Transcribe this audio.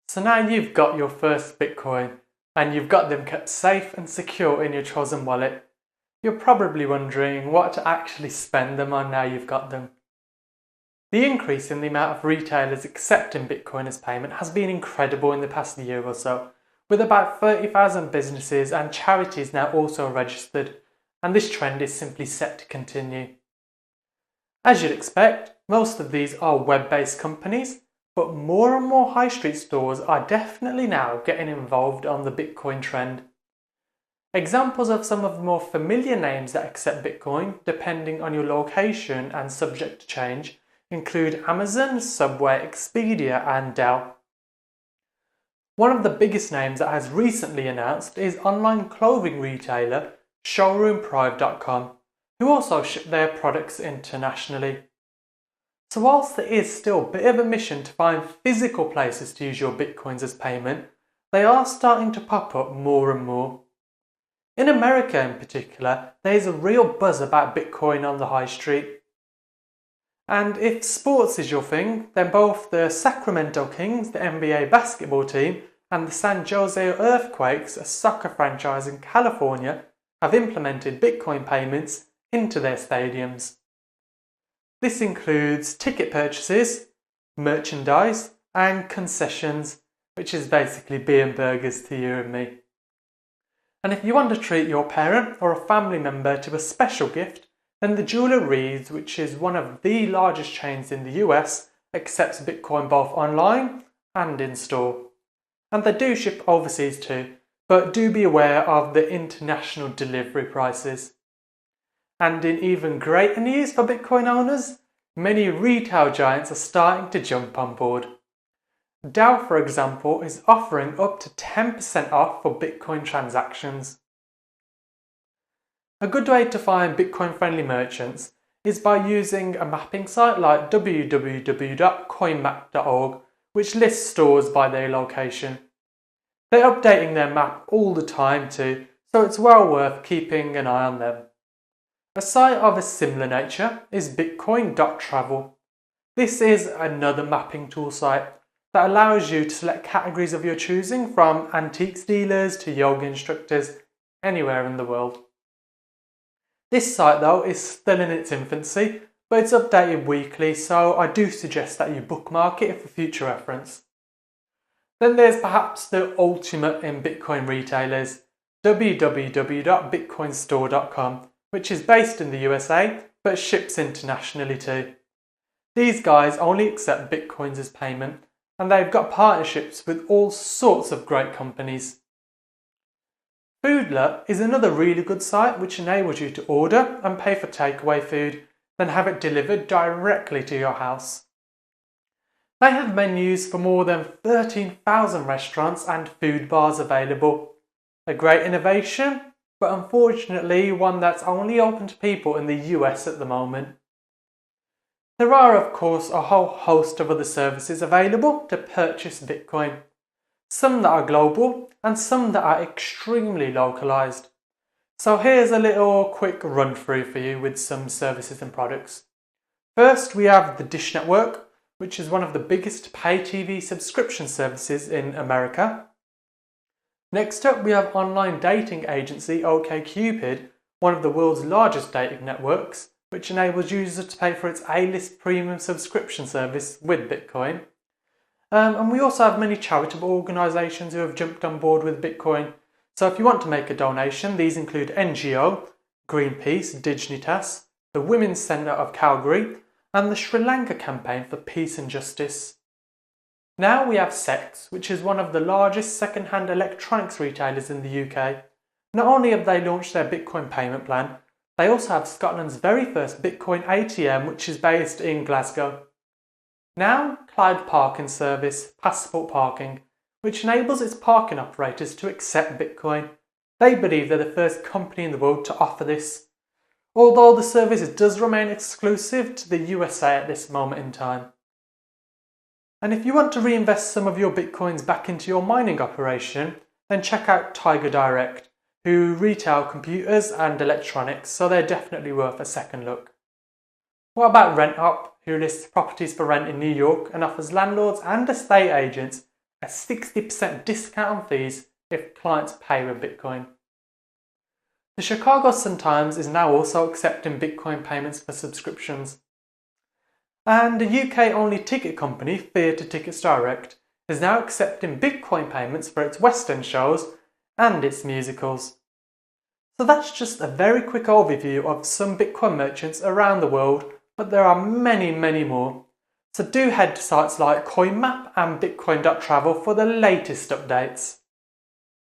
So now you've got your first Bitcoin and you've got them kept safe and secure in your chosen wallet. You're probably wondering what to actually spend them on now you've got them. The increase in the amount of retailers accepting Bitcoin as payment has been incredible in the past year or so, with about 30,000 businesses and charities now also registered, and this trend is simply set to continue. As you'd expect, most of these are web-based companies, but more and more high street stores are definitely now getting involved on the Bitcoin trend. Examples of some of the more familiar names that accept Bitcoin, depending on your location and subject to change, include Amazon, Subway, Expedia and Dell. One of the biggest names that has recently announced is online clothing retailer ShowroomPrive.com, who also ship their products internationally. So whilst there is still a bit of a mission to find physical places to use your Bitcoins as payment, they are starting to pop up more and more. In America in particular, there is a real buzz about Bitcoin on the high street. And if sports is your thing, then both the Sacramento Kings, the NBA basketball team, and the San Jose Earthquakes, a soccer franchise in California, have implemented Bitcoin payments into their stadiums. This includes ticket purchases, merchandise, and concessions, which is basically beer and burgers to you and me. And if you want to treat your parent or a family member to a special gift, then the Jeweler Reeds, which is one of the largest chains in the US, accepts Bitcoin both online and in store. And they do ship overseas too, but do be aware of the international delivery prices. And in even greater news for Bitcoin owners, many retail giants are starting to jump on board. Dow, for example, is offering up to 10% off for Bitcoin transactions. A good way to find Bitcoin-friendly merchants is by using a mapping site like www.coinmap.org, which lists stores by their location. They're updating their map all the time too, so it's well worth keeping an eye on them. A site of a similar nature is bitcoin.travel. This is another mapping tool site that allows you to select categories of your choosing, from antiques dealers to yoga instructors, anywhere in the world. This site though is still in its infancy, but it's updated weekly, so I do suggest that you bookmark it for future reference. Then there's perhaps the ultimate in Bitcoin retailers, www.bitcoinstore.com, which is based in the USA but ships internationally too. These guys only accept Bitcoins as payment, and they've got partnerships with all sorts of great companies. Foodler is another really good site which enables you to order and pay for takeaway food, then have it delivered directly to your house. They have menus for more than 13,000 restaurants and food bars available. A great innovation, but unfortunately one that's only open to people in the US at the moment. There are of course a whole host of other services available to purchase Bitcoin. Some that are global and some that are extremely localized. So here's a little quick run through for you with some services and products. First we have the Dish Network, which is one of the biggest pay TV subscription services in America. Next up we have online dating agency OkCupid, one of the world's largest dating networks, which enables users to pay for its A-list premium subscription service with Bitcoin. And we also have many charitable organisations who have jumped on board with Bitcoin. So if you want to make a donation, these include NGO, Greenpeace, Dignitas, the Women's Centre of Calgary, and the Sri Lanka Campaign for Peace and Justice. Now we have Sex, which is one of the largest second-hand electronics retailers in the UK. Not only have they launched their Bitcoin payment plan, they also have Scotland's very first Bitcoin ATM, which is based in Glasgow. Now, Clyde Parking Service, Passport Parking, which enables its parking operators to accept Bitcoin. They believe they're the first company in the world to offer this, although the service does remain exclusive to the USA at this moment in time. And if you want to reinvest some of your Bitcoins back into your mining operation, then check out Tiger Direct, who retail computers and electronics, so they're definitely worth a second look. What about RentUp, who lists properties for rent in New York and offers landlords and estate agents a 60% discount on fees if clients pay with Bitcoin. The Chicago Sun-Times is now also accepting Bitcoin payments for subscriptions. And the UK-only ticket company, Theatre Tickets Direct, is now accepting Bitcoin payments for its West End shows and its musicals. So that's just a very quick overview of some Bitcoin merchants around the world, but there are many, many more. So do head to sites like CoinMap and Bitcoin.travel for the latest updates.